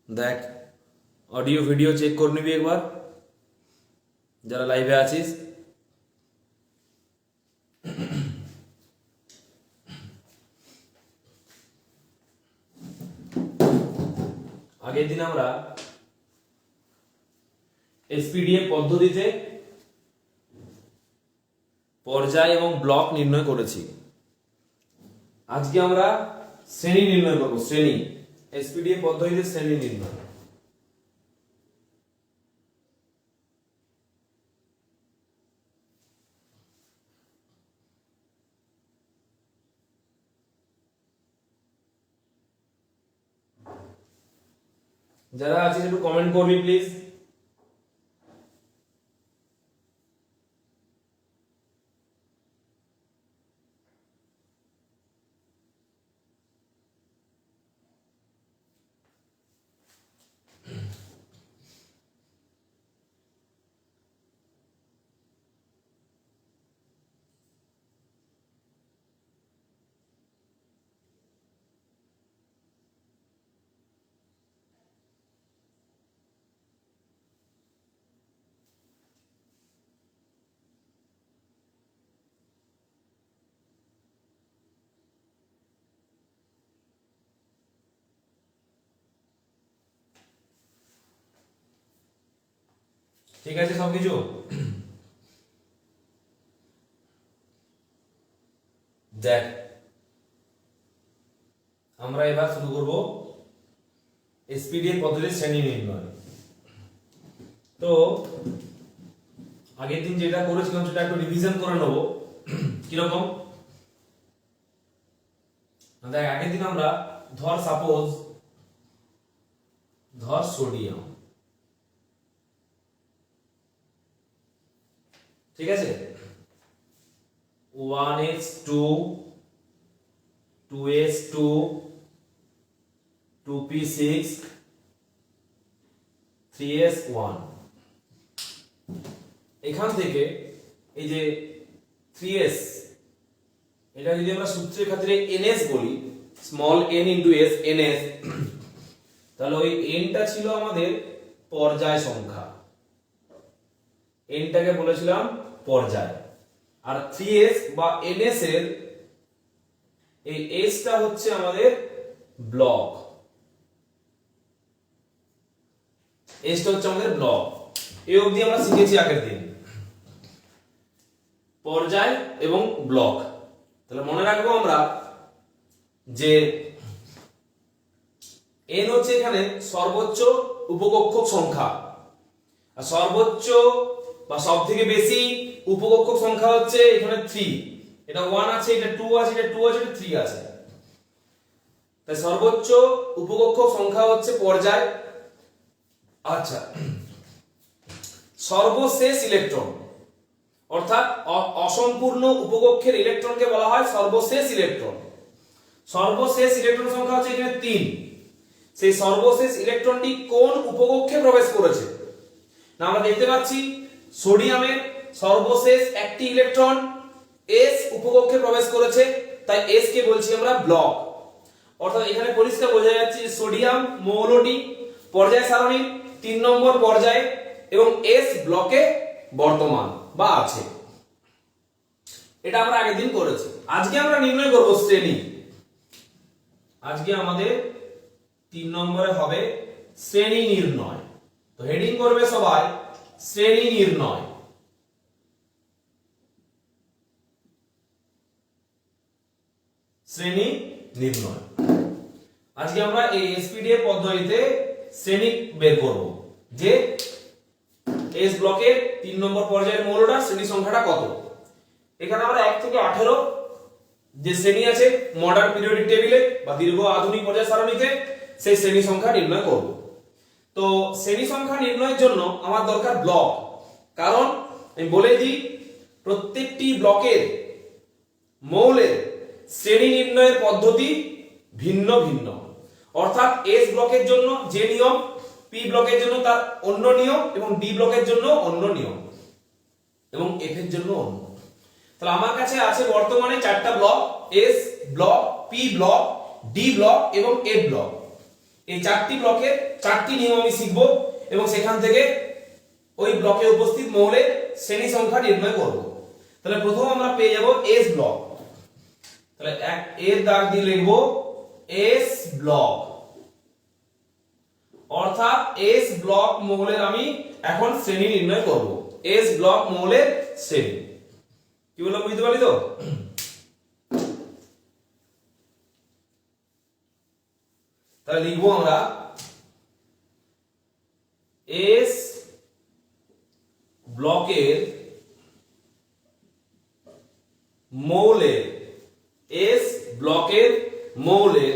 দেখ audio video check করে নিবি একবার, যারা লাইভে আছিস। আগের দিন আমরা এসপিডিএ পদ্ধতিতে পর্যায় এবং ব্লক নির্ণয় করেছি। আজকে আমরা শ্রেণী নির্ণয় করব। শ্রেণী, এসপিডিএ পদ্ধতিতে শ্রেণী নির্ণয়। যারা আছিস একটু কমেন্ট করবি প্লিজ। ঠিক আছে সবকিছু? দেখ আমরা এবার শুরু করব এসপিডিএ পদ্ধতির শ্রেণী নির্ণয়। তো আগের দিন যেটা করেছিলাম সেটা একটু রিভিশন করে নেব। কিরকম? দেখ আগের দিন আমরা ধর সোডিয়াম, ঠিক আছে, 1s2 2s2 2p6 3s1। এখান থেকে এই যে 3s, এটা যদি আমরা সূত্রের ক্ষেত্রে ns বলি, small n into s, ns, তাহলে ওই nটা ছিল আমাদের পর্যায় সংখ্যা, nটাকে বলেছিলাম পর্যায়। আর 3s বা ns এর এই s টা হচ্ছে আমাদের ব্লক, s টা হচ্ছে আমাদের ব্লক। এই অবধি আমরা শিখেছি আগের দিন পর্যায় এবং ব্লক। তাহলে মনে রাখবো আমরা যে n হচ্ছে এখানে সর্বোচ্চ উপকক্ষক সংখ্যা, আর সর্বোচ্চ বা সবথেকে বেশি উপকক্ষক সংখ্যা হচ্ছে এখানে 3। এটা 1 আছে, এটা 2 আছে, এটা 2 আছে, এটা 3 আছে। তাই সর্বোচ্চ উপকক্ষক সংখ্যা হচ্ছে পর্যায়। আচ্ছা, সর্বশেষ ইলেকট্রন অর্থাৎ অসম্পূর্ণ উপকক্ষের ইলেকট্রনকে বলা হয় সর্বশেষ ইলেকট্রন। সর্বশেষ ইলেকট্রন সংখ্যা হচ্ছে এখানে 3। সেই সর্বশেষ ইলেকট্রনটি কোন উপকক্ষে প্রবেশ করেছে? না আমরা দেখতে পাচ্ছি সোডিয়ামের সর্বশেষ একটি ইলেকট্রন s উপকক্ষে প্রবেশ করেছে, তাই s কে বলছি আমরা ব্লক। অর্থাৎ এখানে পরিষ্কার বোঝা যাচ্ছে সোডিয়াম মৌলটি পর্যায় সারণীর 3 নম্বর পর্যায়ে এবং s ব্লকে বর্তমান বা আছে। এটা আমরা আগের দিন করেছি। আজকে আমরা নির্ণয় করব শ্রেণী। আজকে আমাদের 3 নম্বরে হবে শ্রেণী নির্ণয়। তো হেডিং করবে সবাই শ্রেণী নির্ণয়। শ্রেণী নির্ণয়। আজকে আমরা এই এসপিডিএ পদ্ধতিতে শ্রেণী বের করব, যে এস ব্লকের 3 নম্বর পর্যায়ের মৌলটার শ্রেণী সংখ্যাটা কত। এখানে আমরা 1 থেকে 18 যে শ্রেণী আছে মডার্ন পিরিয়ডিক টেবিলে বা দীর্ঘ আধুনিক পর্যায় সারণীতে, সেই শ্রেণী সংখ্যা নির্ণয় করব। তো শ্রেণী সংখ্যা নির্ণয়ের জন্য আমার দরকার ব্লক, কারণ আমি বলে দিই প্রত্যেকটি ব্লকের মৌলের শ্রেণী নির্ণয়ের পদ্ধতি ভিন্ন ভিন্ন। অর্থাৎ এস ব্লকের জন্য যে নিয়ম, পি ব্লকের জন্য তার অন্য নিয়ম, এবং ডি ব্লকের জন্য অন্য নিয়ম, এবং এফ এর জন্য অন্য। তাহলে আমার কাছে আছে বর্তমানে চারটা block, S block, P block, D block এবং এফ ব্লক। এই চারটি ব্লকের চারটি নিয়ম আমি শিখব এবং সেখান থেকে ওই ব্লকে উপস্থিত মৌলের শ্রেণী সংখ্যা নির্ণয় করব। তাহলে প্রথম আমরা পেয়ে যাব এস ব্লক। তাহলে এক এর দাগ দিয়ে লিখব এস ব্লক, অর্থাৎ এস ব্লক মৌলের আমি এখন শ্রেণী নির্ণয় করব। এস ব্লক মৌলের শ্রেণী কি বললাম বুঝতে পারলি তো? তাহলে লিখবো আমরা এস ব্লকের মৌলের, এস ব্লকের মৌলের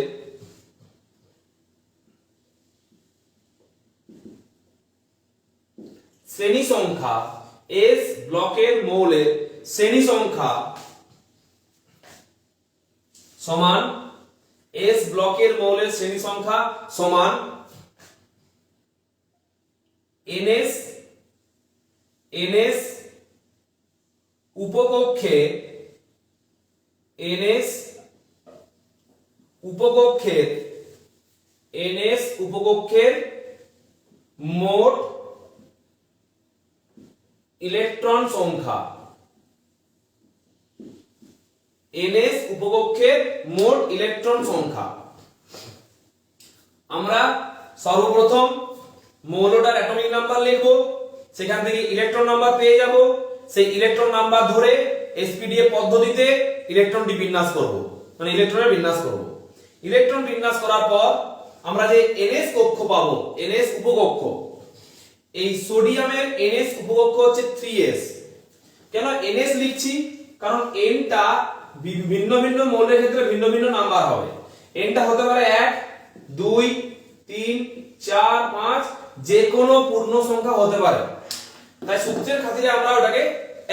শ্রেণী সংখ্যা, এস ব্লকের মৌলের শ্রেণী সংখ্যা সমান, এস ব্লকের মৌলের শ্রেণী সংখ্যা সমান এনএস, এনএস উপকক্ষে, এনএস উপকক্ষের, এনএস উপকক্ষের মোট ইলেকট্রন সংখ্যা, এনএস উপকক্ষের মোট ইলেকট্রন সংখ্যা। আমরা সর্বপ্রথম মৌলটার অ্যাটমিক নাম্বার লিখব, সেখান থেকে ইলেকট্রন নাম্বার পেয়ে যাব, সেই ইলেকট্রন নাম্বার ধরে এসপিডিএ পদ্ধতিতে ইলেকট্রনটি বিন্যাস করব, মানে ইলেকট্রনের বিন্যাস করব। ইলেকট্রন বিন্যাস করার পর আমরা যে এনএস কক্ষ পাবো, এনএস উপকক্ষ, এই সোডিয়ামের এনএস উপকক্ষ হচ্ছে 3s। কেন এনএস লিখছি? কারণ এনটা ভিন্ন ভিন্ন মৌলের ক্ষেত্রে ভিন্ন ভিন্ন নাম্বার হবে। এনটা হতে পারে 1, 2, 3, 4, 5, যে কোনো পূর্ণ সংখ্যা হতে পারে। তাই সূত্রের খাতিরে আমরা ওটাকে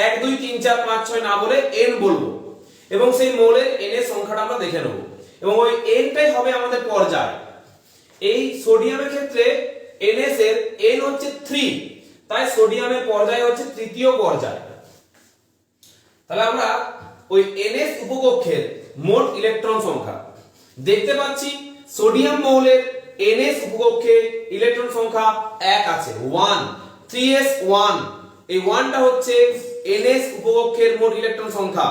1, 2, 3, 4, 5, 6 না বলে এন বলবো, এবং সেই মৌলের এনএস সংখ্যাটা আমরা দেখে নেব, এবং ওই এনটাই হবে আমাদের পর্যায়। এই সোডিয়ামের ক্ষেত্রে এনএস এর এন হচ্ছে 3, তাই সোডিয়ামের পর্যায় হচ্ছে তৃতীয় পর্যায়। তাহলে আমরা ওই এনএস উপকক্ষের মোট ইলেকট্রন সংখ্যা দেখতে পাচ্ছি। সোডিয়াম মৌলের এনএস উপকক্ষে ইলেকট্রন সংখ্যা 1 আছে, 1, 3s1। এই 1টা হচ্ছে এনএস উপকক্ষের মোট ইলেকট্রন সংখ্যা,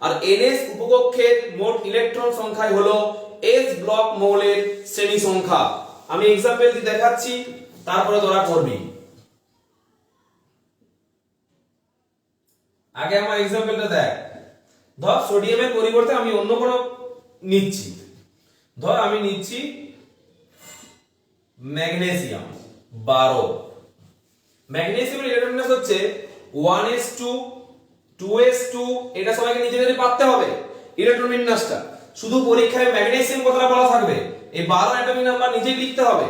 আর এনএস উপকক্ষের মোট ইলেকট্রন সংখ্যাই হলো এস ব্লক মৌলের শ্রেণী সংখ্যা। আমি एग्जांपल দিয়ে দেখাচ্ছি, তারপরে তোরা করবি। আগে আমার एग्जांपलটা দেখ। ধর সোডিয়ামের পরিবর্তে আমি অন্য কোনো নিচ্ছি, ধর আমি নিচ্ছি ম্যাগনেসিয়াম 12। ম্যাগনেসিয়ামের ইলেকট্রন বিন্যাস হচ্ছে 1s2 2s2। এটা সবাইকে নিজেদের পারতে হবে ইলেকট্রন বিন্যাসটা। শুধু পরীক্ষায় ম্যাগনেসিয়াম কথাটা বলা থাকবে, এই 12 অ্যাটমিক নাম্বার নিজেই লিখতে হবে,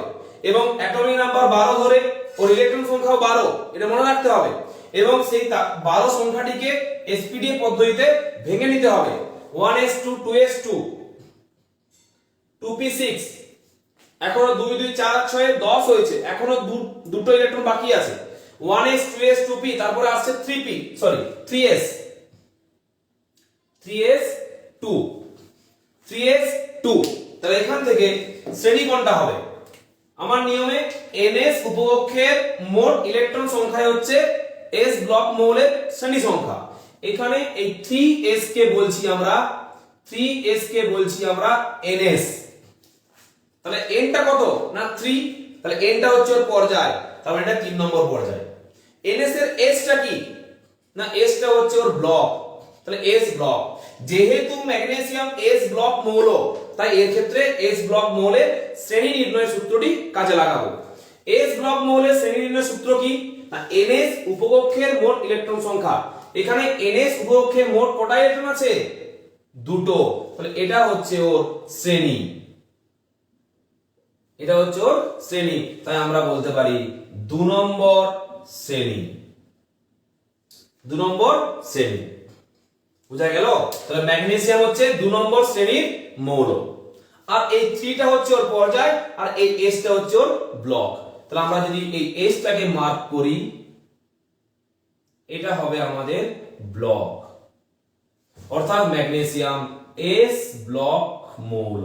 এবং অ্যাটমিক নাম্বার 12 ধরে ওর ইলেকট্রন সংখ্যাও 12, এটা মনে রাখতে হবে। এবং সেই 12 সংখ্যাটিকে এসপিডি পদ্ধতিতে ভেঙে নিতে হবে। 1s2 2s2 2p6, এখনো 2 2 4 6 10 হয়েছে, এখনো দুটো ইলেকট্রন বাকি আছে। 1s 2s 2p, তারপরে আসছে 3p, sorry 3s 3s2 3s2। তাহলে এখান থেকে শ্রেণী কোনটা হবে? আমার নিয়মে এনএস উপকক্ষের মোট ইলেকট্রন সংখ্যা হচ্ছে এস ব্লক মৌলের শ্রেণী সংখ্যা। এখানে এই 3s কে বলছি আমরা, 3s কে বলছি আমরা এনএস। তাহলে এনটা কত? না 3, তাহলে এনটা হচ্ছে ওর পর্যায়, তাহলে এটা 3 নম্বর পর্যায়। এনএস এর এসটা কি? না এসটা হচ্ছে ওর ব্লক, তাহলে এস ব্লক। যেহেতু ম্যাগনেসিয়াম এস ব্লক মৌল, তাই এর ক্ষেত্রে এস ব্লক মৌলের শ্রেণী নির্ণয় সূত্রটি কাজে লাগাবো। এস ব্লক মৌলের শ্রেণী নির্ণয় সূত্র কি? না এনএস উপকক্ষের মোট ইলেকট্রন সংখ্যা। এখানে এনএস উপকক্ষে মোট কটা ইলেকট্রন আছে? দুটো, তাহলে এটা হচ্ছে ওর শ্রেণী, এটা হচ্ছে ওর শ্রেণী, তাই আমরা বলতে পারি 2 নম্বর শ্রেণী, 2 নম্বর শ্রেণী। বুঝা গেল? তাহলে ম্যাগনেসিয়াম হচ্ছে 2 নম্বর শ্রেণীর মৌল, আর এই 3টা হচ্ছে ওর পর্যায়, আর এই এসটা হচ্ছে ওর ব্লক। তাহলে আমরা যদি এই এসটাকে মার্ক করি, এটা হবে আমাদের ব্লক, অর্থাৎ ম্যাগনেসিয়াম এস ব্লক মৌল।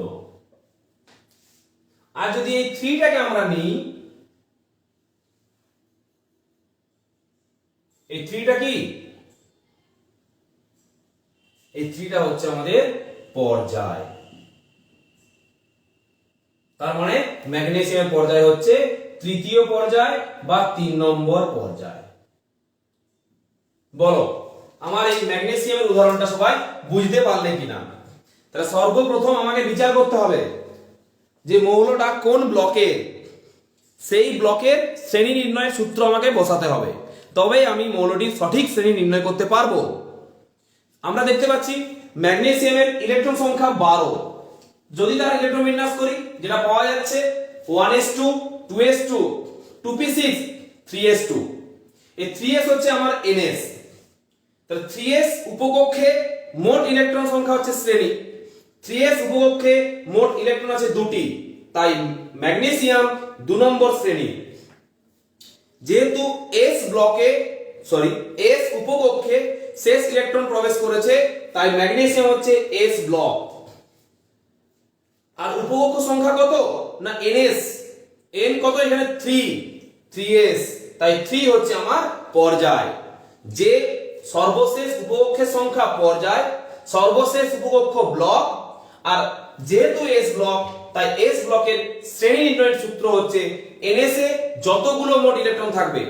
আর যদি এই 3টাকে আমরা নিই, এই 3টা কি? এই 3টা হচ্ছে আমাদের পর্যায়। তার মানে ম্যাগনেসিয়ামের পর্যায় হচ্ছে তৃতীয় পর্যায় বা 3 নম্বর পর্যায়। বলো আমার এই ম্যাগনেসিয়ামের উদাহরণটা সবাই বুঝতে পারলে কিনা? তাহলে সর্বপ্রথম আমাকে বিচার করতে হবে যে মৌলটা কোন ব্লকের, সেই ব্লকের শ্রেণী নির্ণয়ের সূত্র আমাকে বসাতে হবে, তবেই আমি মৌলটির সঠিক শ্রেণী নির্ণয় করতে পারবো। আমরা দেখতে পাচ্ছি ম্যাগনেসিয়ামের ইলেকট্রন সংখ্যা 12। যদি তার ইলেকট্রন বিন্যাস করি, যেটা পাওয়া যাচ্ছে 1s2 2s2 2p6 3s2, এই 3s হচ্ছে আমার ns। তাহলে 3s উপকক্ষে মোট ইলেকট্রন সংখ্যা হচ্ছে শ্রেণী, 3s উপকক্ষে মোট ইলেকট্রন আছে দুটি, তাই ম্যাগনেসিয়াম 2 নম্বর শ্রেণী। যেহেতু s উপকক্ষে শেষ ইলেকট্রন প্রবেশ করেছে, তাই ম্যাগনেসিয়াম হচ্ছে s ব্লক। আর উপকক্ষ সংখ্যা কত? না ns, n কত? এখানে 3s, তাই 3 হচ্ছে আমার পর্যায়। যে সর্বশেষ উপকক্ষের সংখ্যা পর্যায়, সর্বশেষ উপকক্ষ ব্লক, আর যেহেতু s ব্লক, তাই s ব্লকের শ্রেণী নির্ণয়ের সূত্র হচ্ছে ns এ যতগুলো মোট ইলেকট্রন থাকবে,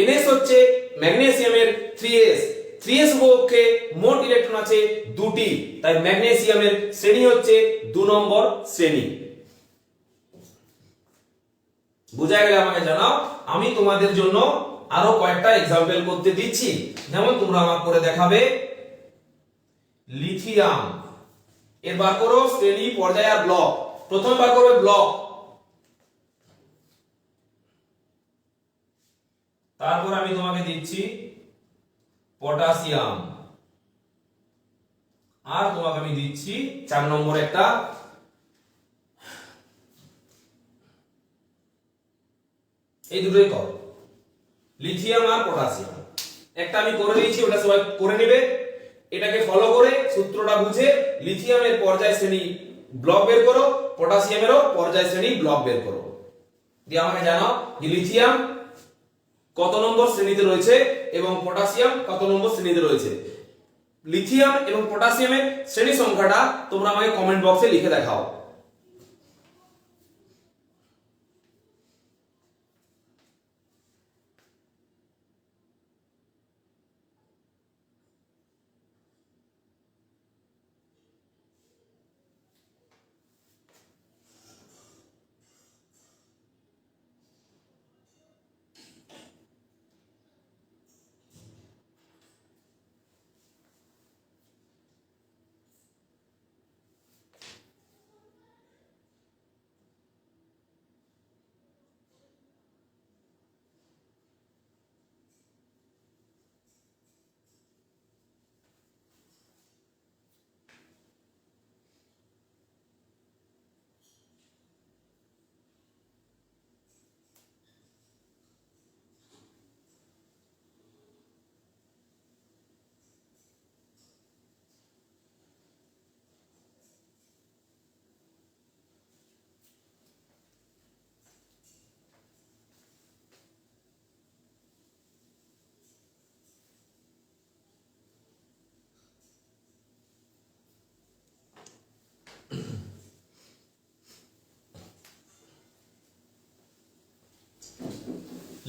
ns হচ্ছে ম্যাগনেসিয়ামের 3s উপকক্ষে মোট ইলেকট্রন আছে দুটি, তাই ম্যাগনেসিয়ামের শ্রেণী হচ্ছে 2 নম্বর শ্রেণী। বুঝা গেলে আমাকে জানাও। আমি তোমাদের জন্য আরো কয়েকটা एग्जांपल করতে দিচ্ছি, যেমন তোমরা আমাকে করে দেখাবে লিথিয়াম। এর বার করো শ্রেণী, পর্যায় আর ব্লক। প্রথম বার করবে ব্লক, তারপর আমি তোমাকে দিচ্ছি পটাশিয়াম, আর তোমাকে আমি দিচ্ছি 4 নম্বর একটা এই দুটোই কর, লিথিয়াম আর পটাশিয়াম। একটা আমি করে দিয়েছি, ওটা সবাই করে নেবে। এটাকে ফলো করে সূত্রটা বুঝে লিথিয়ামের পর্যায় শ্রেণী ব্লক বের করো, পটাশিয়ামেরও পর্যায় শ্রেণী ব্লক বের করো। দিয়ে আমাকে জানাও যে লিথিয়াম কত নম্বর শ্রেণীতে রয়েছে এবং পটাশিয়াম কত নম্বর শ্রেণীতে রয়েছে। লিথিয়াম এবং পটাশিয়ামের শ্রেণী সংখ্যাটা তোমরা আমাকে কমেন্ট বক্সে লিখে দেখাও।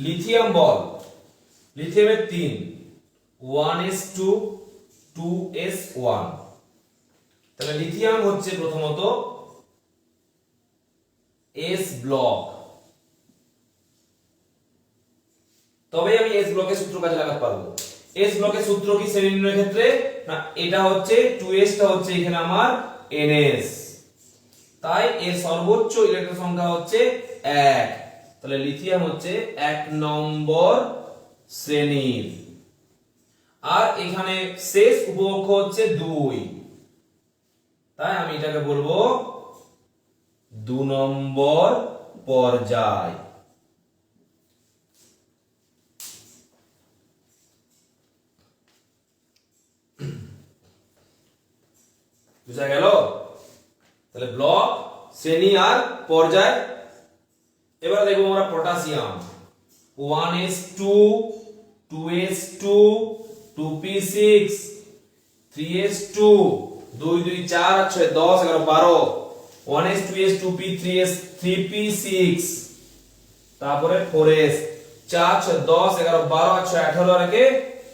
লিথিয়াম বল, লিথিয়ামের 3, 1s2 2s1। তাহলে লিথিয়াম হচ্ছে প্রথমত s ব্লক, তবে আমি s ব্লকের সূত্র কাজে লাগাতে পারবো। এস ব্লকের সূত্র কি শ্রেণী নির্ণয়ের ক্ষেত্রে? না, এটা হচ্ছে 2s টা হচ্ছে এখানে আমার ns, তাই এর সর্বোচ্চ ইলেকট্রন সংখ্যা হচ্ছে 1। তাহলে লিথিয়াম হচ্ছে 1 নম্বর শ্রেণীর। আর এখানে শেষ উপকক্ষ হচ্ছে 2, তাই আমি এটাকে বলবো 2 নম্বর পর্যায়। বুঝা গেল? তাহলে ব্লক, শ্রেণী আর পর্যায়। এবার দেখবো আমরা potassium 1s2 2s2 2p6 3s2 2 2 4 6 10 11 12 1s 2s 2p 3s 3p6 তারপরে 4s 4 6 10 11 12 6 18 আর একে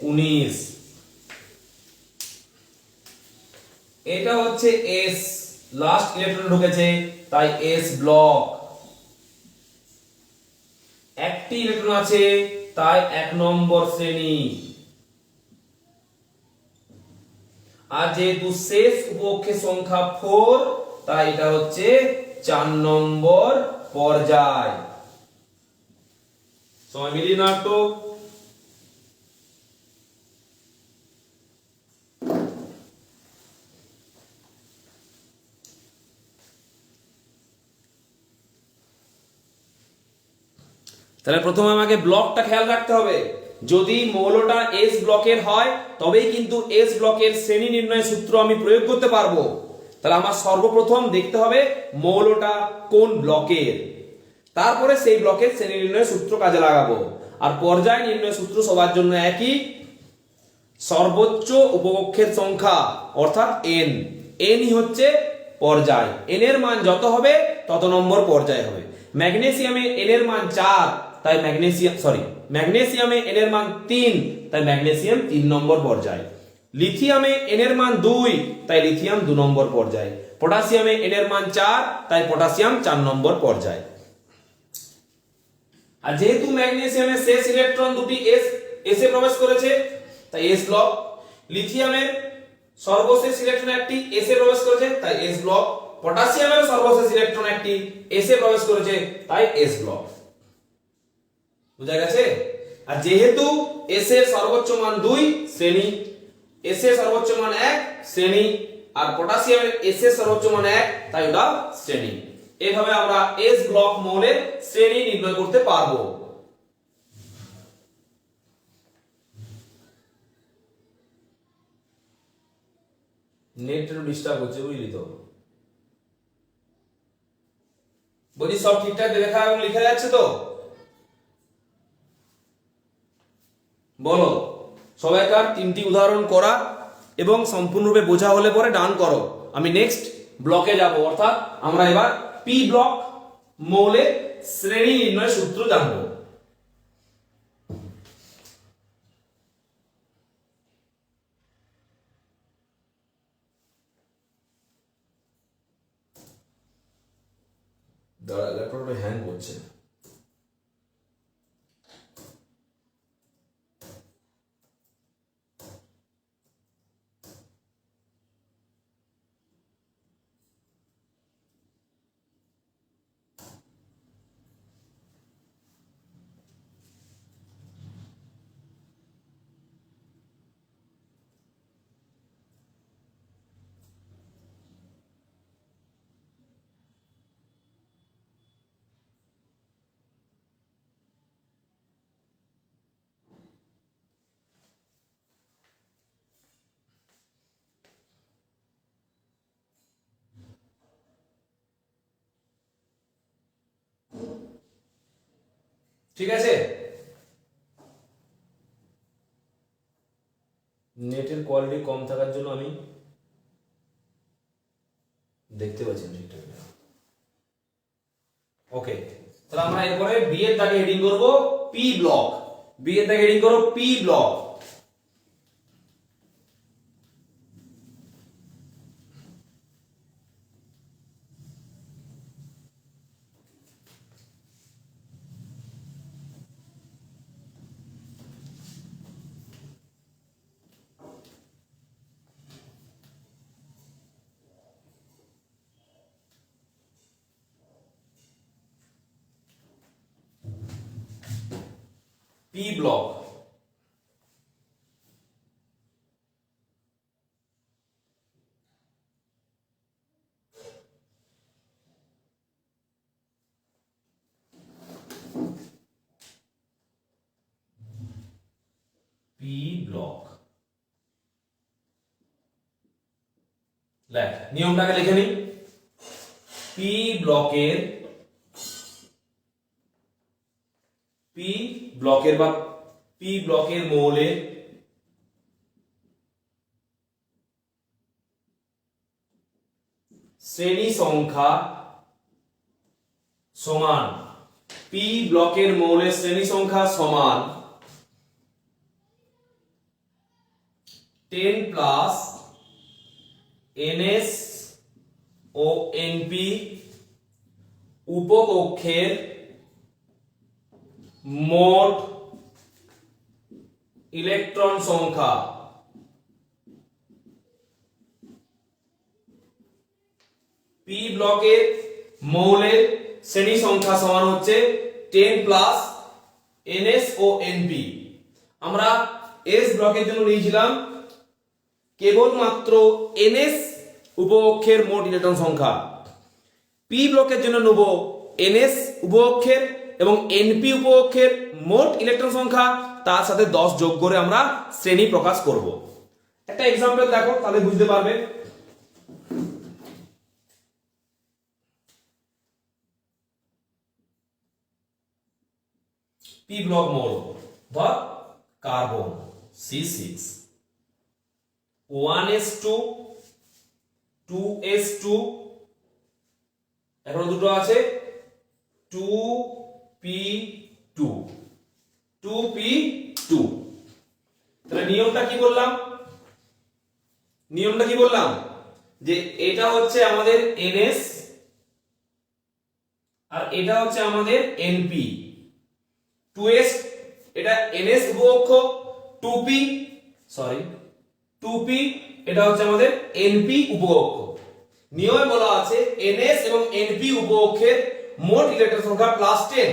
19। এটা হচ্ছে এস, লাস্ট ইলেকট্রন ঢুকেছে তাই এস ব্লক। একটি ইলেকট্রন আছে তাই 1 নম্বর শ্রেণী। আর যেহেতু শেষ উপকক্ষের সংখ্যা 4 তাই এটা হচ্ছে 4 নম্বর পর্যায়। সবাই মিলিয়ে না তো? তাহলে প্রথমে আমাকে ব্লকটা খেয়াল রাখতে হবে। যদি মৌলটা এস ব্লকের হয় তবেই কিন্তু এস ব্লকের শ্রেণী নির্ণয় সূত্র আমি প্রয়োগ করতে পারবো। তাহলে আমার সর্বপ্রথম দেখতে হবে মৌলটা কোন ব্লকের, তারপরে সেই ব্লকের শ্রেণী নির্ণয় সূত্র কাজে লাগাবো। আর পর্যায় নির্ণয় সূত্র সবার জন্য একই, সর্বোচ্চ উপকক্ষের সংখ্যা অর্থাৎ এন, এনই হচ্ছে পর্যায়। এন এর মান যত হবে তত নম্বর পর্যায় হবে। ম্যাগনেসিয়ামে এন এর মান 4 তাই ম্যাগনেসিয়ামে এন এর মান 3 তাই ম্যাগনেসিয়াম 3 নম্বর পর্যায়। লিথিয়ামে এন এর মান 2 তাই লিথিয়াম 2 নম্বর পর্যায়। পটাশিয়ামে এন এর মান 4 তাই পটাশিয়াম 4 নম্বর পর্যায়। আর যেহেতু ম্যাগনেসিয়ামের শেষ ইলেকট্রন দুটি এসে প্রবেশ করেছে তাই এস ব্লক। লিথিয়ামের সর্বশেষ ইলেকট্রন একটি এসে প্রবেশ করেছে তাই এস ব্লক। পটাশিয়ামের সর্বশেষ ইলেকট্রন একটি এসে প্রবেশ করেছে তাই এস ব্লক। বুঝা গেছে? আর যেহেতু এস এর সর্বোচ্চ মান 2 শ্রেণী, এস এর সর্বোচ্চ মান 1 শ্রেণী, আর পটাশিয়ামের এস এর সর্বোচ্চ মান 1 তাই ওটা শ্রেণী। এইভাবে আমরা এস ব্লক মৌলের শ্রেণী নির্ণয় করতে পারবো। নেটের ডিস্টার্ব হচ্ছে, বুঝলি তো? বলছি সব ঠিকঠাক লেখা এবং লেখা যাচ্ছে তো? বলো সবাইকার 3টি উদাহরণ করা এবং সম্পূর্ণরূপে বোঝা হলে পরে ডান করো। আমি নেক্সট ব্লকে যাব, অর্থাৎ আমরা এবার পি ব্লক মৌলের শ্রেণী নির্ণয় সূত্র জানবো। দাঁড়া, ল্যাপটপটা হ্যাং করছে। ঠিক আছে? নেটের কোয়ালিটি কম থাকার জন্য আমি দেখতে পাচ্ছি না ঠিকঠাক। ওকে, তাহলে আমরা এরপরে বি এর দাগে হেডিং করব পি ব্লক। বি এর দাগে হেডিং করব P block. P block. P block, নিয়মটাকে লিখে নিই। পি ব্লকের বা পি ব্লকের মৌলের শ্রেণী সংখ্যা সমান, পি ব্লকের মৌলের শ্রেণী সংখ্যা সমান 10 প্লাস NS ও NP উপকক্ষের মোট ইলেকট্রন সংখ্যা। পি ব্লকের মৌলের শ্রেণী সংখ্যা সমান হচ্ছে 10 প্লাস NS ও NP। আমরা S ব্লকের জন্য নিয়েছিলাম কেবলমাত্র NS উপকক্ষের মোট ইলেকট্রন সংখ্যা। পি ব্লকের জন্য নেব NS উপকক্ষের এবং NP উপকক্ষের মোট ইলেকট্রন সংখ্যা, তার সাথে 10 যোগ করে আমরা শ্রেণী প্রকাশ করব। একটা এক্সাম্পল দেখো, তাহলে বুঝতে পারবে। পি ব্লক মৌল ধর কার্বন C6, 1s2 2s2, এখন দুটো আছে 2p2 2p2। তাহলে নিয়মটা কি বললাম? যে এটা হচ্ছে আমাদের NS আর এটা হচ্ছে আমাদের NP। 2s এটা NS উপকক্ষ, 2p এটা হচ্ছে আমাদের NP উপকক্ষ। নিয়মে বলা আছে NS এবং NP উপকক্ষের মোট ইলেকট্রন সংখ্যা প্লাস 10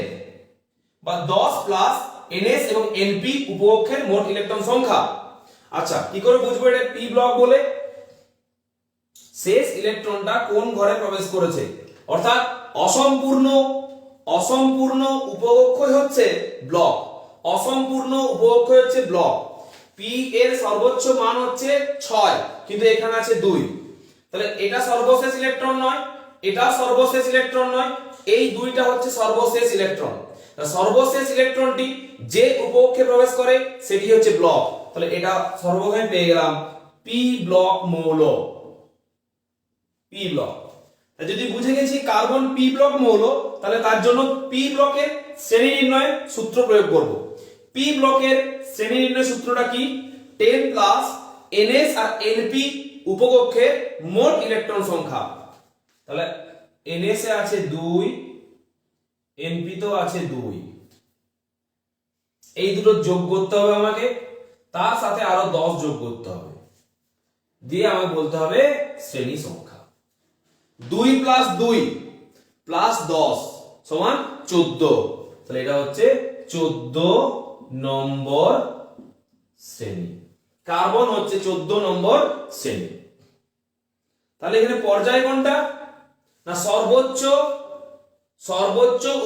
বা 10 প্লাস NS এবং NP উপকক্ষের মোট ইলেকট্রন সংখ্যা। আচ্ছা, কি করে বুঝবো এটা পি ব্লক বলে? শেষ ইলেকট্রনটা কোন ঘরে প্রবেশ করেছে, অর্থাৎ অসম্পূর্ণ উপকক্ষই হচ্ছে ব্লক। অসম্পূর্ণ উপকক্ষ হচ্ছে ব্লক। পি এর সর্বোচ্চ মান হচ্ছে 6, কিন্তু এখানে আছে 2। তাহলে এটা সর্বশেষ ইলেকট্রন নয়, এটা সর্বশেষ ইলেকট্রন নয়, এই দুইটা হচ্ছে সর্বশেষ ইলেকট্রন। সর্বশেষ ইলেকট্রনটি যে উপকক্ষে প্রবেশ করে সেটি হচ্ছে ব্লক। তাহলে এটা সর্বশেষ পেয়ে গেলাম পি ব্লক মৌল। পি ব্লক যদি বুঝে গেছি কার্বন পি ব্লক মৌল, তাহলে তার জন্য পি ব্লকের শ্রেণী নির্ণয়ের সূত্র প্রয়োগ করব। পি ব্লকের শ্রেণী নির্ণয় সূত্রটা কি? 10 প্লাস NS আর NP উপকক্ষের মোট ইলেকট্রন সংখ্যা। তাহলে NS এ আছে 2, NP তো আছে 2, এই দুটো যোগ করতে হবে আমাকে, তার সাথে আরো 10 যোগ করতে হবে, দিয়ে আমাকে বলতে হবে শ্রেণী সংখ্যা। 2 প্লাস 2 প্লাস 10 সমান 14। তাহলে এটা হচ্ছে 14 নম্বর শ্রেণী। কার্বন হচ্ছে 14 নম্বর শ্রেণী। তাহলে এখানে পর্যায় কোনটা? না সর্বোচ্চ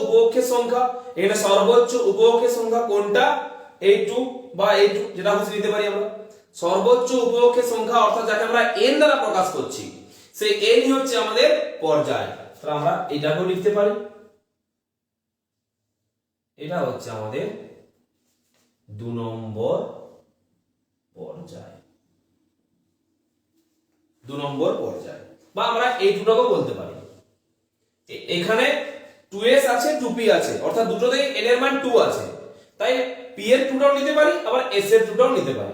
উপকক্ষের সংখ্যা। এখানে সর্বোচ্চ উপকক্ষের সংখ্যা কোনটা? A2 বা A2, যেটা খুশি নিতে পারি আমরা। সর্বোচ্চ উপকক্ষের সংখ্যা অর্থাৎ যাকে আমরা n দ্বারা প্রকাশ করছি, সেই n ই হচ্ছে আমাদের পর্যায়। তাহলে আমরা এটাকেও লিখতে পারি, এটা হচ্ছে আমাদের 2 নম্বর পর্যায়। 2 নম্বর পর্যায়, বা আমরা এই দুটোকেও বলতে পারি। এখানে 2s আছে 2p আছে, অর্থাৎ দুটোতেই n এর মান 2 আছে, তাই p এর 2টাও নিতে পারি, আবার s এর 2টাও নিতে পারি।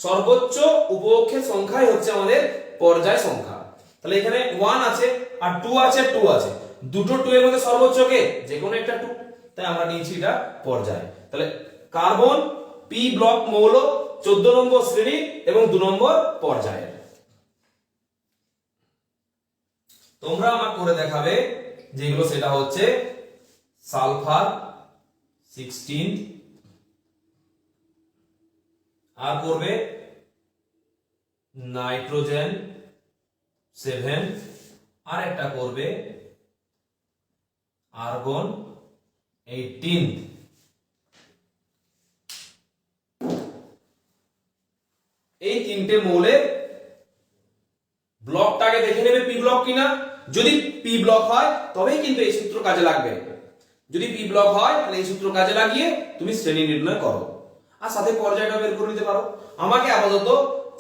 সর্বোচ্চ উপকক্ষের সংখ্যাই হচ্ছে আমাদের পর্যায় সংখ্যা। তাহলে এখানে 1 আছে আর 2 আছে, 2 আছে, দুটো 2 এর মধ্যে সর্বোচ্চ কে? যে কোনো একটা 2, তাই আমরা নিয়েছি এটা পর্যায়। তাহলে কার্বন পি ব্লক মৌল 14 নম্বর শ্রেণী এবং 2 নম্বর পর্যায়ের। তোমরা আমাকে করে দেখাবে যেগুলো, সেটা হচ্ছে সালফার 16, আর করবে নাইট্রোজেন 7, আর একটা করবে আর্গন 18। এই তিনটে মৌলের ব্লকটাকে দেখে নেবে পি ব্লক কিনা। যদি পি ব্লক হয় তবেই কিন্তু এই সূত্র কাজে লাগবে। যদি পি ব্লক হয় তাহলে এই সূত্র কাজে লাগিয়ে তুমি শ্রেণী নির্ণয় করো, আর সাথে পর্যায়টা বের করে নিতে পারো। আমাকে আপাতত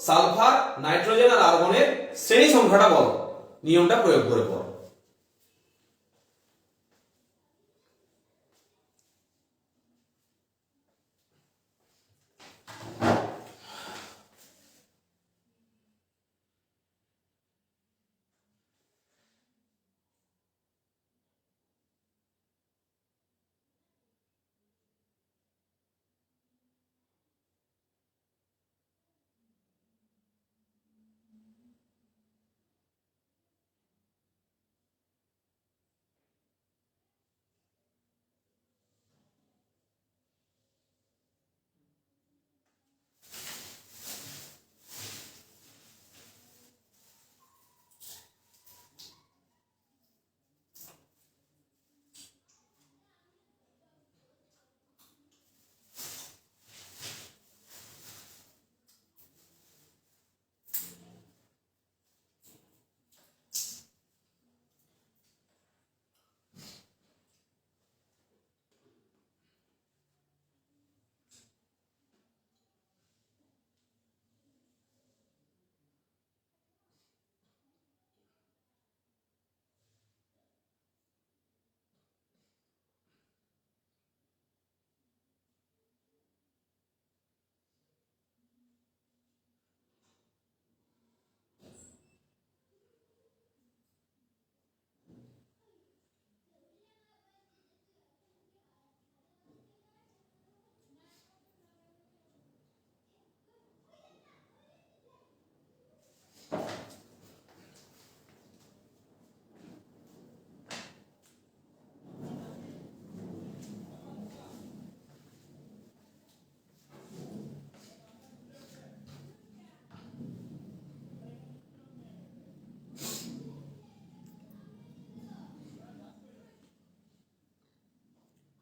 সালফার, নাইট্রোজেন আর আর্গনের শ্রেণী সংখ্যাটা বলো, নিয়মটা প্রয়োগ করে পড়ো।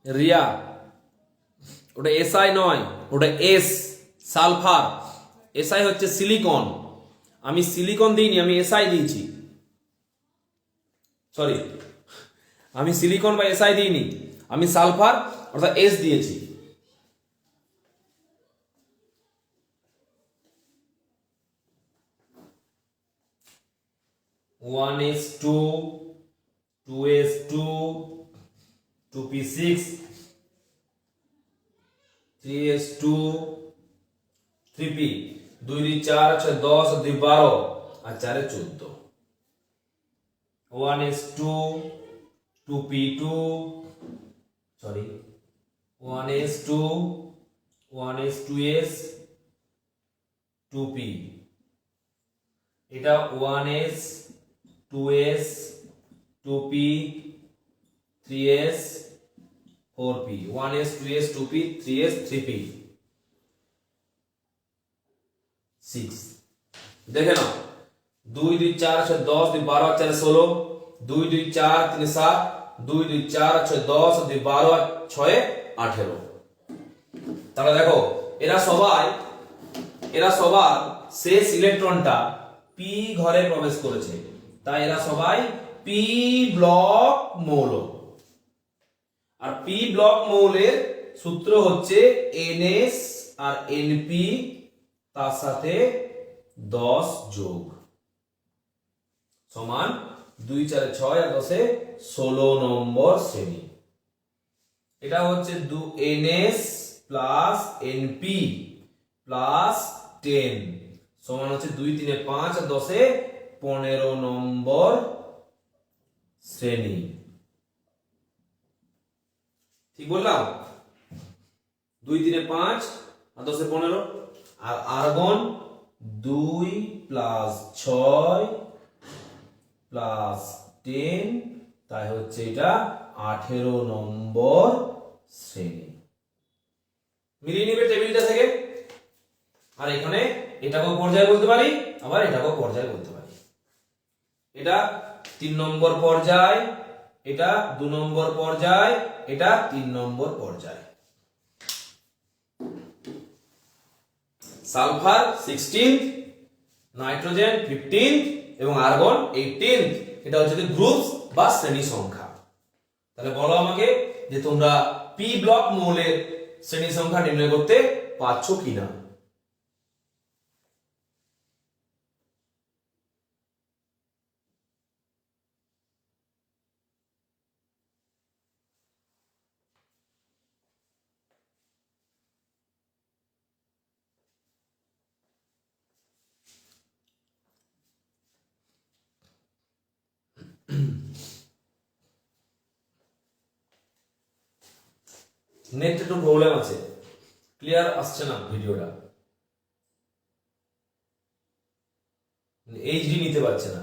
রিয়া, ওটা এসআই নয়, ওটা এস, সালফার। এসআই হচ্ছে সিলিকন, আমি সিলিকন দিইনি, আমি এসআই দিয়েছি। সরি, আমি সিলিকন বা এসআই দিইনি, আমি সালফার অর্থাৎ এস দিয়েছি। One S two, 2s2, 2p6, 3s2, 3p, 2 2 4 6 10 2 12 আর 4 14। 1s2, 2p2, sorry 1s2, 1s2s, 2p, এটা 1s, 2s, 2p, 3s, 4p, 1s, 2s, 2p, 3s, 3p, 6। দেখে নাও, 2 2 4 6 10 2 12 4 16, 2 2 4 3 7, 2 2 4 6 10 2 12 6 18। তাহলে দেখো এরা সবার শেষ ইলেকট্রনটা পি ঘরে প্রবেশ করেছে, তাই এরা সবাই পি ব্লক মৌল। আর পি ব্লক মৌলের সূত্র হচ্ছে NS আর NP তার সাথে 10 যোগ সমান 2 4 6 আর 10 16 নম্বর শ্রেণী। এটা হচ্ছে NS প্লাস NP প্লাস 10 সমান হচ্ছে 2 3 5 আর 10 15 নম্বর শ্রেণী। ঠিক বললাম? 2 3 5 আর 10 15। আর আর্গন 2 প্লাস 6 প্লাস 10, তাই হচ্ছে এটা 18 নম্বর শ্রেণী। মিলিয়ে নিবে টেবিলটা থেকে। আর এখানে এটাকেও পর্যায় বলতে পারি, আবার এটাকেও পর্যায় বলতে পারি। এটা 3 নম্বর পর্যায়, এটা 2 নম্বর পর্যায়, এটা 3 নম্বর পর্যায়। সালফার 16th, নাইট্রোজেন 15th এবং আর্গন 18th। এটা হচ্ছে গ্রুপস বা শ্রেণী সংখ্যা। তাহলে বলো আমাকে যে তোমরা পি ব্লক মৌলের শ্রেণী সংখ্যা নির্ণয় করতে পারছো কিনা। নেট একটু প্রবলেম আছে, ক্লিয়ার আসছে না ভিডিওটা, এইচডি নিতে পারছে না।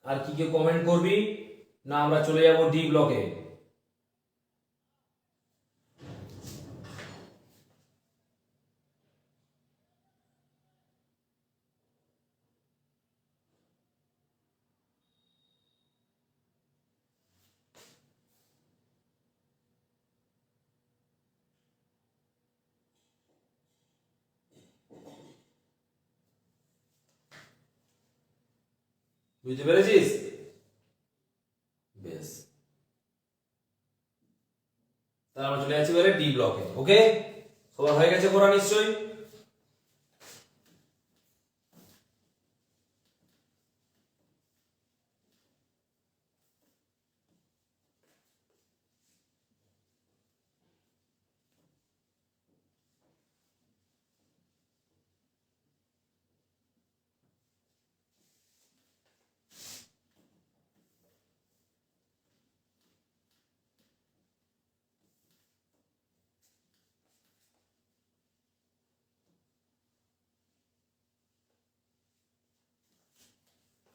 আর কি কি কমেন্ট করবি না আমরা চলে যাব ডি ব্লকে। বুঝতে পেরেছিস? বেশ, তাহলে আমরা চলে যাচ্ছি এবারে ডি ব্লকে। ওকে, সবার হয়ে গেছে পড়া নিশ্চয়ই?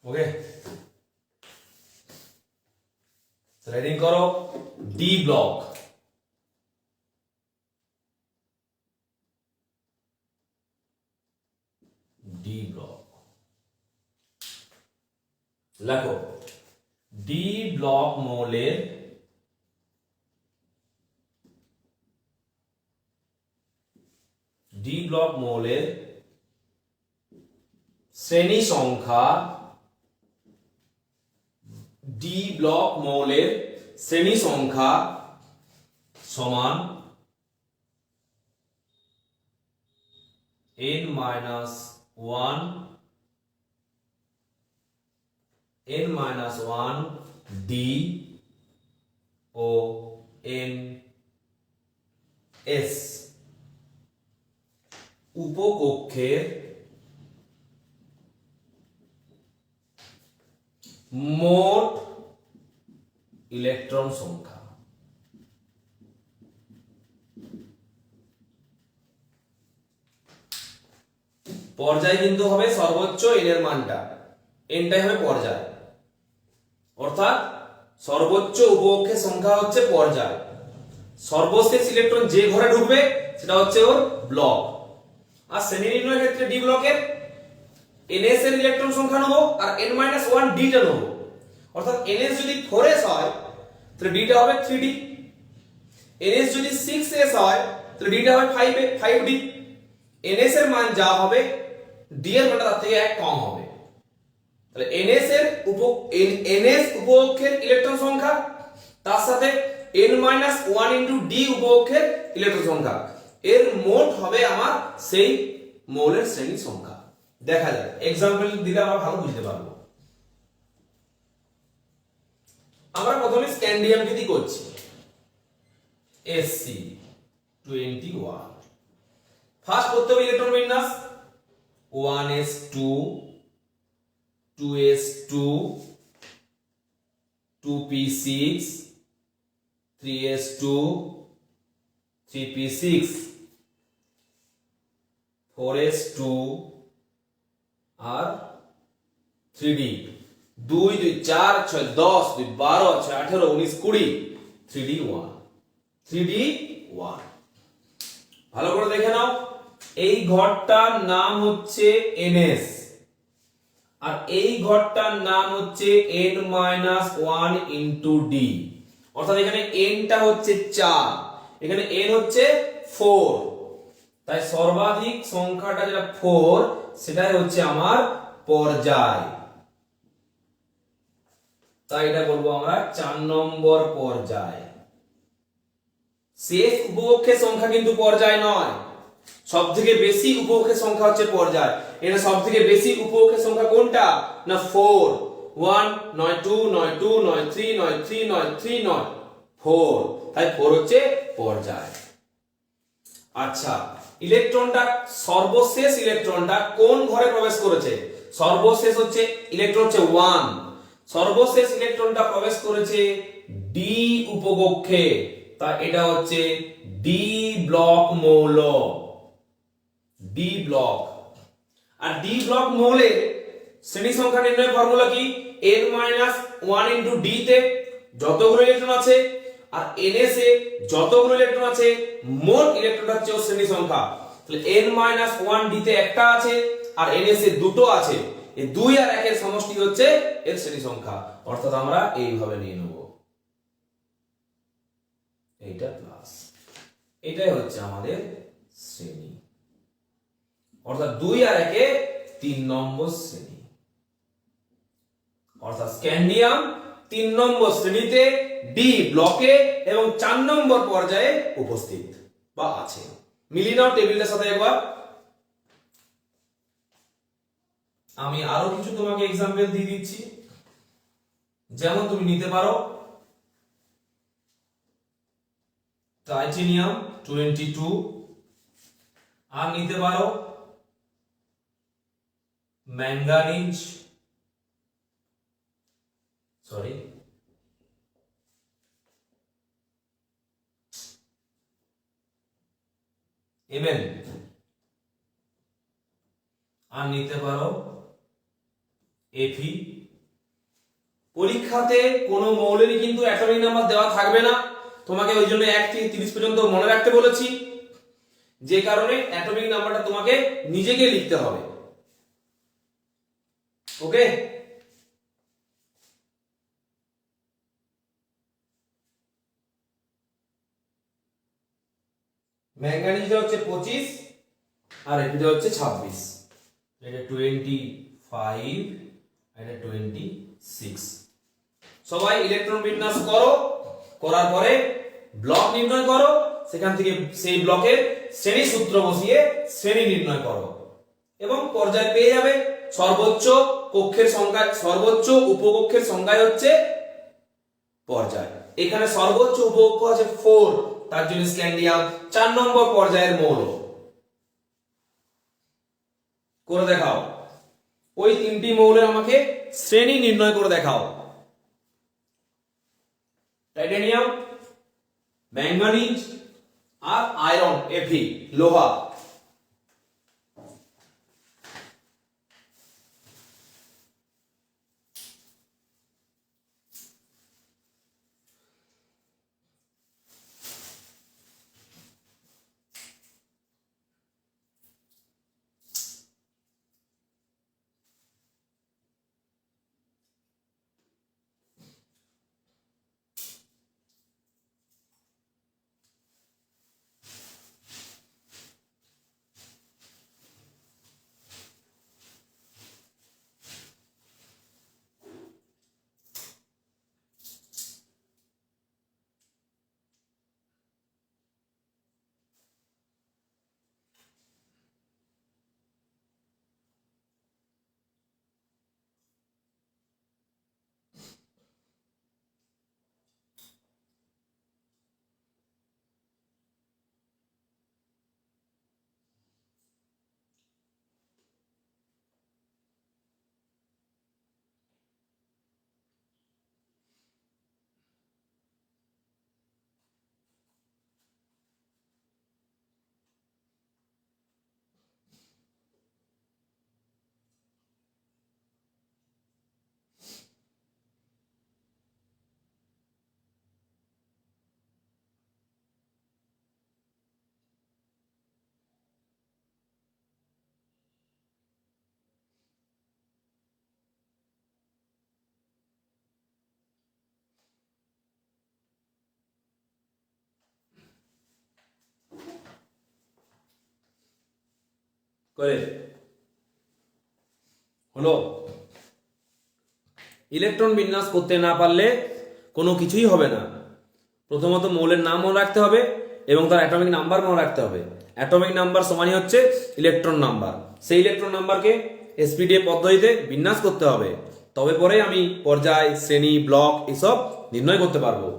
ওকে, রেডি করো ডি ব্লক। ডি ব্লক লেখো, ডি ব্লক মৌলের শ্রেণী সংখ্যা, ডি ব্লক মৌলের শ্রেণী সংখ্যা সমান n-1 d ও ns উপকক্ষের মোট ইলেকট্রন সংখ্যা। পর্যায় কিন্তু হবে সর্বোচ্চ n এর মানটা, nটাই হবে পর্যায়, অর্থাৎ সর্বোচ্চ উপকক্ষের সংখ্যা হচ্ছে পর্যায়। সর্বশেষ ইলেকট্রন যে ঘরে ঢুকবে সেটা হচ্ছে ওর ব্লক। আর শ্রেণী নির্ণয়ের ক্ষেত্রে ডি ব্লকের ns এর ইলেকট্রন সংখ্যা নেবো আর n-1 d টা নেবো। অর্থাৎ ns যদি 4s হয় তাহলে d টা হবে 3d, ns যদি 6s হয় তাহলে d টা হবে 5d। ns এর মান যা হবে d এর মানটা তার থেকে এক কম হবে। তাহলে ns উপকক্ষের ইলেকট্রন সংখ্যা তার সাথে n-1 d উপকক্ষের ইলেকট্রন সংখ্যা, এর মোট হবে আমার সেই মৌলের শ্রেণী সংখ্যা। দেখা যায় এক্সাম্পল দিলে আমরা ভালো বুঝতে পারবো। প্রথমে স্ক্যান্ডিয়াম যদি করছি Sc21 ফার্স্ট করতে হবে ইলেকট্রন বিন্যাস 1s2 2s2 2p6 3s2 3p6 4s2 আর 3d 2 2 4 6 10 2 12 6 18 19 20 3d1 3d1 ভালো করে দেখে নাও এই ঘরটার নাম হচ্ছে ns আর এই ঘরটার নাম হচ্ছে n-1 ইনটু d অর্থাৎ এখানে n টা হচ্ছে 4 এখানে n হচ্ছে 4 তাই সর্বাধিক সংখ্যাটা যেটা 4 সেটাই হচ্ছে আমার পর্যায় তাই এটা বলবো আমরা 4 নম্বর পর্যায় শেষ উপকক্ষের সংখ্যা কিন্তু পর্যায় নয় সবথেকে বেশি উপকক্ষের সংখ্যা হচ্ছে পর্যায় এটা সবথেকে বেশি উপকক্ষের সংখ্যা কোনটা না 4 1 নয় 2 নয় 2 নয় 3 নয় 3 নয় 3 নয় 4 তাই 4 হচ্ছে পর্যায় আচ্ছা ইলেকট্রনটা সর্বশেষ ইলেকট্রনটা কোন ঘরে প্রবেশ করেছে সর্বশেষ হচ্ছে ইলেকট্রন হচ্ছে 1 সর্বশেষ ইলেকট্রনটা প্রবেশ করেছে ডি উপকক্ষে তা এটা হচ্ছে ডি ব্লক মৌল ডি ব্লক আর ডি ব্লক মৌলের শ্রেণী সংখ্যা নির্ণয় ফর্মুলা কি n-1 ইনটু d তে যতগুলো ইলেকট্রন আছে আর ns এ যতগুলো ইলেকট্রন আছে মোট ইলেকট্রন হচ্ছে ওর শ্রেণী সংখ্যা তাহলে n-1 d তে একটা আছে আর ns এ দুটো আছে এই 2 আর 1 এর সমষ্টি হচ্ছে এর শ্রেণী সংখ্যা অর্থাৎ আমরা এইভাবে নিয়ে নেব এইটা প্লাস এটাই হচ্ছে আমাদের শ্রেণী অর্থাৎ 2 আর 1 এ 3 নম্বর শ্রেণী অর্থাৎ স্ক্যান্ডিয়াম 3 নম্বর শ্রেণীতে ডি ব্লকে এবং 4 নম্বর পর্যায়ে উপস্থিত বা আছে মিলিয়ে নাও টেবিলটার সাথে একবার আমি আরো কিছু তোমাকে एग्जांपल দিয়ে দিচ্ছি যেমন তুমি নিতে পারো টাইটেনিয়াম 22 আর নিতে পারো ম্যাঙ্গানিজ সরি Mn আর নিতে পারো Fe পরীক্ষাতে কোনো মৌলেরই কিন্তু অ্যাটমিক নাম্বার দেওয়া থাকবে না তোমাকে ওই জন্য 1 থেকে 30 পর্যন্ত মনে রাখতে বলেছি যে কারণে অ্যাটমিক নাম্বারটা তোমাকে নিজেকে লিখতে হবে ওকে ম্যাঙ্গানিজটা হচ্ছে 25 আর এটা হচ্ছে 26 এটা 25 এটা 26 সবাই ইলেকট্রন বিন্যাস করো করার পরে ব্লক নির্ণয় করো সেখান থেকে সেই ব্লকের শ্রেণী সূত্র বসিয়ে শ্রেণী নির্ণয় করো এবং পর্যায় পেয়ে যাবে সর্বোচ্চ কক্ষের সংখ্যা সর্বোচ্চ উপকক্ষের সংখ্যা হচ্ছে পর্যায় এখানে সর্বোচ্চ উপকক্ষ আছে 4 তার জন্য স্ক্যান্ডিয়াম 4 নম্বর পর্যায়ের মৌল করে দেখাও ওই তিনটি মৌলের আমাকে শ্রেণী নির্ণয় করে দেখাও টাইটেনিয়াম ম্যাঙ্গানিজ আর আয়রন Fe লোহা করে হলো। ইলেকট্রন বিন্যাস করতে না পারলে কোনো কিছুই হবে না। প্রথমত মৌলের নাম মনে রাখতে হবে এবং তার অ্যাটমিক নাম্বার মনে রাখতে হবে। অ্যাটমিক নাম্বার সমানই হচ্ছে ইলেকট্রন নাম্বার। সেই ইলেকট্রন নাম্বারকে এসপিডিএ পদ্ধতিতে বিন্যাস করতে হবে, তবে পরে আমি পর্যায়, শ্রেণী, ব্লক এসব নির্ণয় করতে পারবো।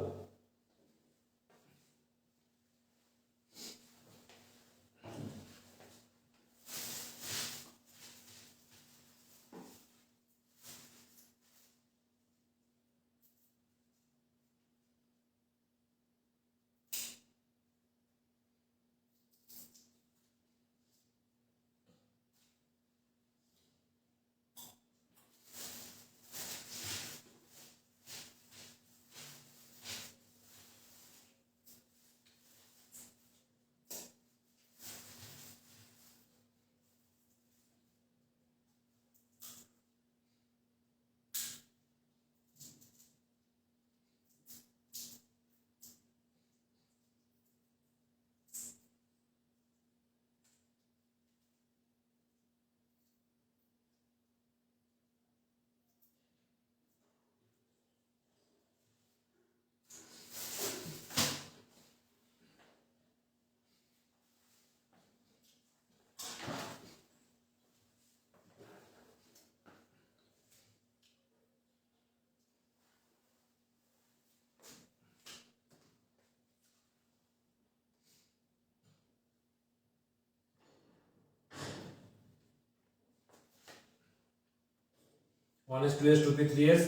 One is 2s, 2p, 3s,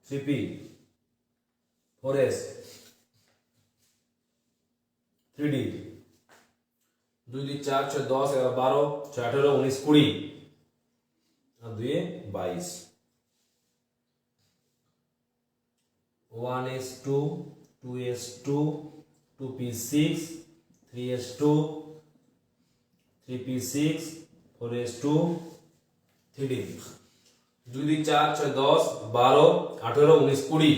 3p, 4s, 3d, 2 2 4 6 10 11 12 6 18 19 20 R 2 22। 1s2, 2s2, 2p6, 3s2, 3p6, 4s2, 3d, 2 2 4 6 10 12 18 19 20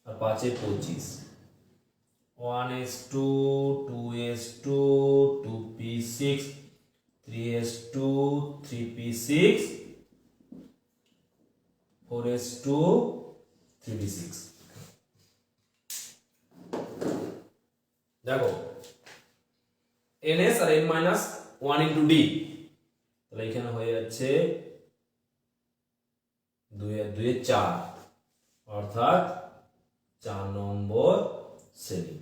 R 5 25। 1s2, 2s2, 2p6, 3s2, 3p6, 4s2, 3p6। দেখো ns আর n মাইনাস 1 ইন্টু d, তাহলে এখানে হয়ে যাচ্ছে 2 আর 2 4, অর্থাৎ 4 নম্বর শ্রেণী।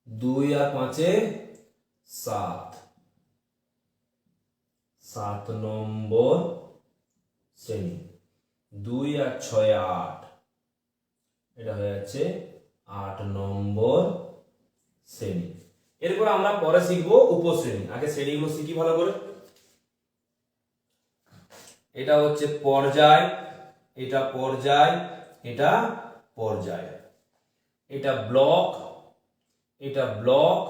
2 আর 5 7, 7 নম্বর শ্রেণী। 2 আর 6 8, এটা হয়ে যাচ্ছে 8 নম্বর শ্রেণী। এরপর আমরা পরে শিখবো উপশ্রেণী। আগে শ্রেণীগুলো শিখি ভালো করে। এটা হচ্ছে পর্যায়, এটা পর্যায়, এটা পর্যায়, এটা ব্লক, এটা ব্লক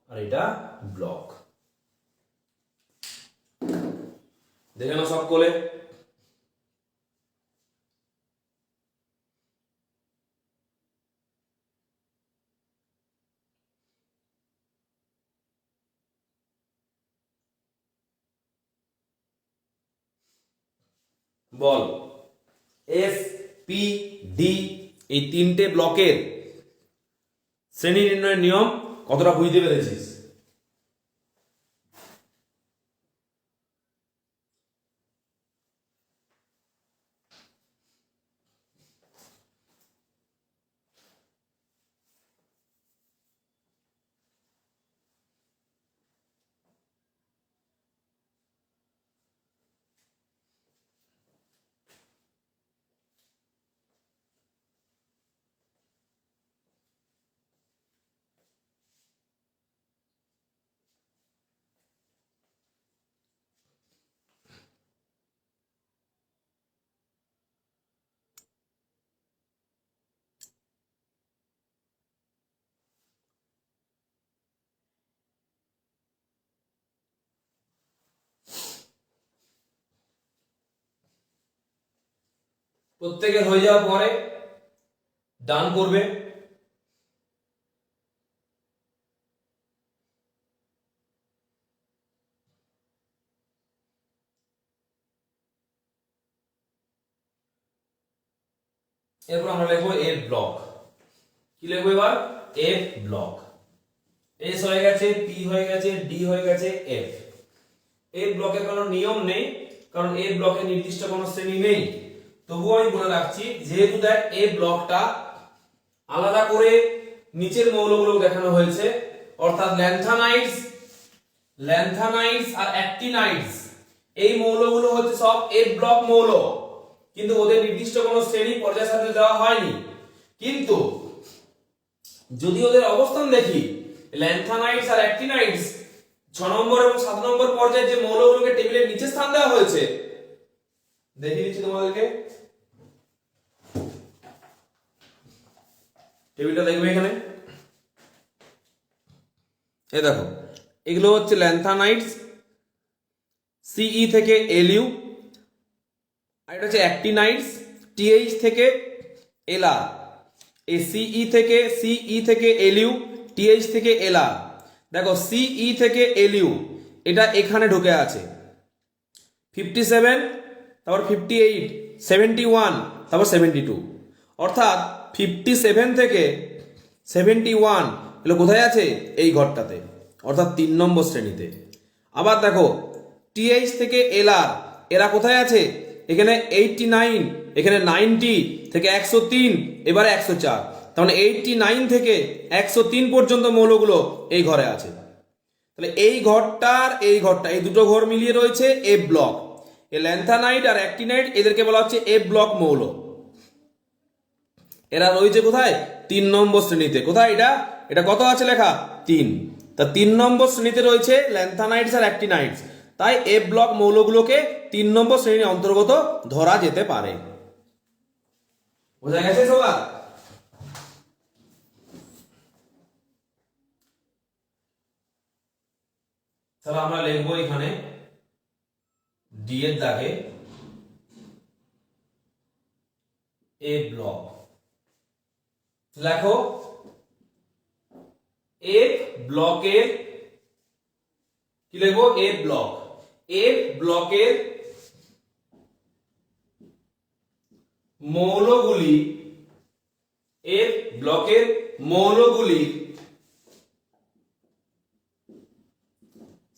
আর এটা ব্লক। দেখে নাও সব কোলে। বল এফ, পি, ডি এই তিনটে ব্লকের শ্রেণী নির্ণয়ের নিয়ম কতটা বুঝতে পেরেছিস? প্রত্যেকের হয়ে যাওয়ার পরে ডান করবে। এরপর আমরা লিখবো এফ ব্লক। কি লিখবো এবার? F block. এস হয়ে গেছে, পি হয়ে গেছে, ডি হয়ে গেছে, এফ। এফ ব্লকের কোনো নিয়ম নেই, কারণ এফ ব্লকের নির্দিষ্ট কোনো শ্রেণী নেই। তবুও আমি বলে রাখছি, যেহেতু দেখ এফ ব্লকটা আলাদা করে নিচের মৌলগুলো দেখানো হয়েছে, অর্থাৎ ল্যান্থানাইডস আর অ্যাক্টিনাইডস, এই মৌলগুলো হচ্ছে সব এফ ব্লক মৌল, কিন্তু ওদের নির্দিষ্ট কোনো শ্রেণী পর্যায়ের সাথে দেওয়া হয়নি। কিন্তু যদি ওদের অবস্থান দেখি, ল্যান্থানাইডস আর অ্যাক্টিনাইডস 6 নম্বর এবং 7 নম্বর পর্যায়ে যে মৌলগুলোকে টেবিলের নিচে স্থান দেওয়া হয়েছে, দেখিয়ে দিচ্ছি তোমাদেরকে। টেবিলটা দেখবে এখানে, এই দেখো, এগুলো হচ্ছে ল্যান্থানাইডস, সিই থেকে এলইউ, আর এটা হচ্ছে অ্যাক্টিনাইডস, টিএইচ থেকে এলআর। এই সিই থেকে এলইউ, টিএইচ থেকে এলআর। দেখো সিই থেকে এলইউ এটা এখানে ঢুকে আছে, 57, তারপর 58, 71, তারপর 72, অর্থাৎ 57 থেকে 71 এগুলো কোথায় আছে? এই ঘরটাতে, অর্থাৎ 3 নম্বর শ্রেণীতে। আবার দেখো টিএইচ থেকে এলআর, এরা কোথায় আছে? এখানে 89, এখানে 90, থেকে 103, এবারে 104, তার মানে 89 থেকে 103 পর্যন্ত মৌলগুলো এই ঘরে আছে। তাহলে এই ঘরটা এই দুটো ঘর মিলিয়ে রয়েছে এফ ব্লক। এই ল্যান্থানাইড আর অ্যাক্টিনাইড এদেরকে বলা হচ্ছে এফ ব্লক মৌল। এরা রয়েছে কোথায়? 3 নম্বর শ্রেণীতে। কোথায় এটা? এটা কত আছে লেখা? 3। তা 3 নম্বর শ্রেণীতে রয়েছে ল্যান্থানাইডস আর অ্যাক্টিনাইডস, তাই এফ ব্লক মৌলগুলোকে 3 নম্বর শ্রেণীর অন্তর্গত ধরা যেতে পারে। বোঝা গেছে সবার? তাহলে আমরা লিখবো এখানে ডি এর দাগে এ ব্লক। লেখো এফ ব্লকের, কি লিখবো? F block. এফ ব্লকের মৌলগুলি, এফ ব্লকের মৌলগুলি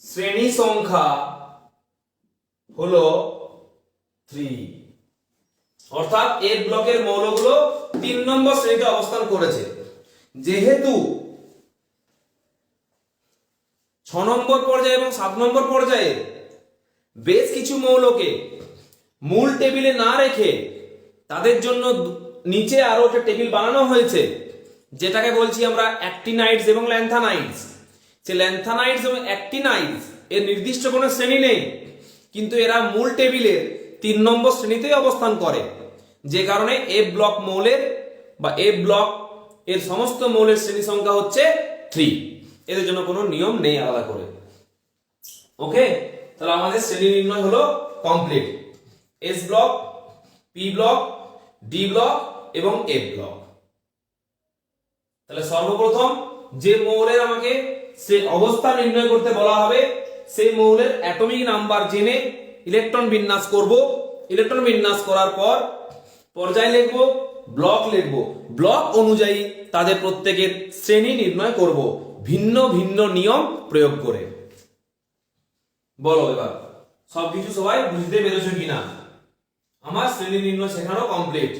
শ্রেণী সংখ্যা হলো 3, অর্থাৎ এফ ব্লকের মৌলগুলো 3 নম্বর শ্রেণীতে অবস্থান করেছে। যেহেতু 6 নম্বর পর্যায়ে এবং 7 নম্বর পর্যায়ে বেশ কিছু মৌলকে মূল টেবিলে না রেখে তাদের জন্য নিচে আরো একটা টেবিল বানানো হয়েছে, যেটাকে বলছি আমরা অ্যাক্টিনাইডস এবং ল্যান্থানাইডস। সে ল্যান্থানাইডস এবং অ্যাক্টিনাইডস এর নির্দিষ্ট কোনো শ্রেণী নেই, কিন্তু এরা মূল টেবিলের 3 নম্বর শ্রেণীতেই অবস্থান করে, যে কারণে এফ ব্লক মৌলের বা এফ ব্লক এর সমস্ত মৌলের শ্রেণী সংখ্যা হচ্ছে 3। এদের জন্য কোনো নিয়ম নেই আলাদা করে। ওকে, তাহলে আমাদের শ্রেণী নির্ণয় হলো complete. S block, P block, D block এবং এফ ব্লক। তাহলে সর্বপ্রথম যে মৌলের আমাকে সে অবস্থা নির্ণয় করতে বলা হবে, সেই মৌলের অ্যাটমিক নাম্বার জেনে ইলেকট্রন বিন্যাস করব। ইলেকট্রন বিন্যাস করার পর পর্যায় লিখব, ব্লক লিখব, ব্লক অনুযায়ী তাদের প্রত্যেকের শ্রেণী নির্ণয় করব ভিন্ন ভিন্ন নিয়ম প্রয়োগ করে। বলো এবার সবকিছু সবাই বুঝতে পেরেছো কিনা? আমার শ্রেণী নির্ণয় শেখানো কমপ্লিট।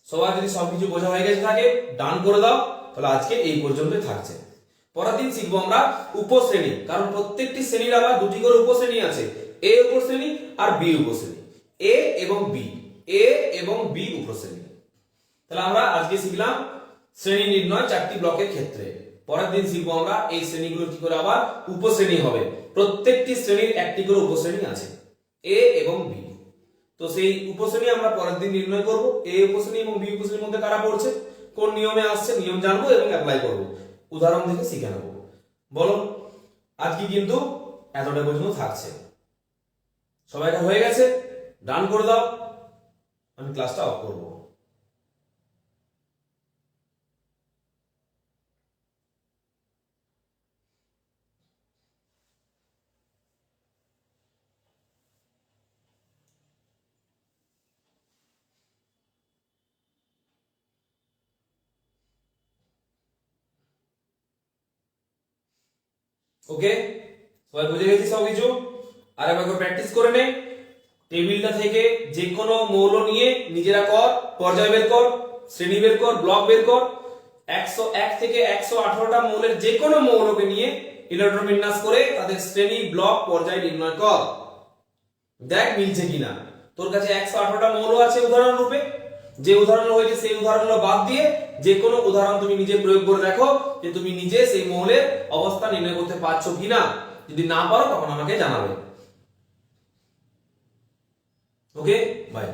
সবার যদি সবকিছু বোঝা হয়ে গেছে থাকে ডান করে দাও। তাহলে আজকে এই পর্যন্তই থাকছে। পরের দিন শিখবো আমরা উপশ্রেণী, কারণ প্রত্যেকটি শ্রেণীর আবার দুটি করে উপশ্রেণী আছে, এ উপশ্রেণী আর বি উপশ্রেণী, এ এবং বি, এ এবং বি উপশ্রেণী। তাহলে আমরা আজকে শিখলাম শ্রেণী নির্ণয় 4টি ব্লকের ক্ষেত্রে। পরের দিন শিখবো আমরা এই শ্রেণীগুলো কি করে আবার উপশ্রেণী হবে। প্রত্যেকটি শ্রেণীর একটি করে উপশ্রেণী আছে, এ এবং বি। তো সেই উপশ্রেণী আমরা পরের দিন নির্ণয় করব। এ উপশ্রেণী এবং বি উপশ্রেণীর মধ্যে কারা পড়ছে, কোন নিয়মে আসছে, নিয়ম জানবো এবং অ্যাপ্লাই করব, উদাহরণ দেখে শিখে নেব। বলো আজকে কিন্তু এতটা পর্যন্ত থাকছে। সবাইটা হয়ে গেছে? ডান করে দাও, আমি ক্লাসটা অফ করব। ওকে, সবাই বুঝে গেছি সব কিছু? আর একবার প্র্যাকটিস করে নে। টেবিলটা থেকে যে কোনো মৌল নিয়ে নিজেরা কর, পর্যায় বের কর, শ্রেণী বের কর, ব্লক বের কর। 101 থেকে 118টা মৌলের যে কোনো মৌলকে নিয়ে ইলেকট্রন বিন্যাস করে তাদের শ্রেণী, ব্লক, পর্যায় নির্ণয় কর। দেখ মিলছে কিনা। তোর কাছে 118টা মৌল আছে উদাহরণ রূপে, যে উদাহরণ হয়েছে সেই উদাহরণগুলো বাদ দিয়ে যে কোনো উদাহরণ তুমি নিজে প্রয়োগ করে দেখো যে তুমি নিজে সেই মৌলের অবস্থা নির্ণয় করতে পারছো কিনা। যদি না পারো তখন আমাকে জানাবে। ওকে, বাই।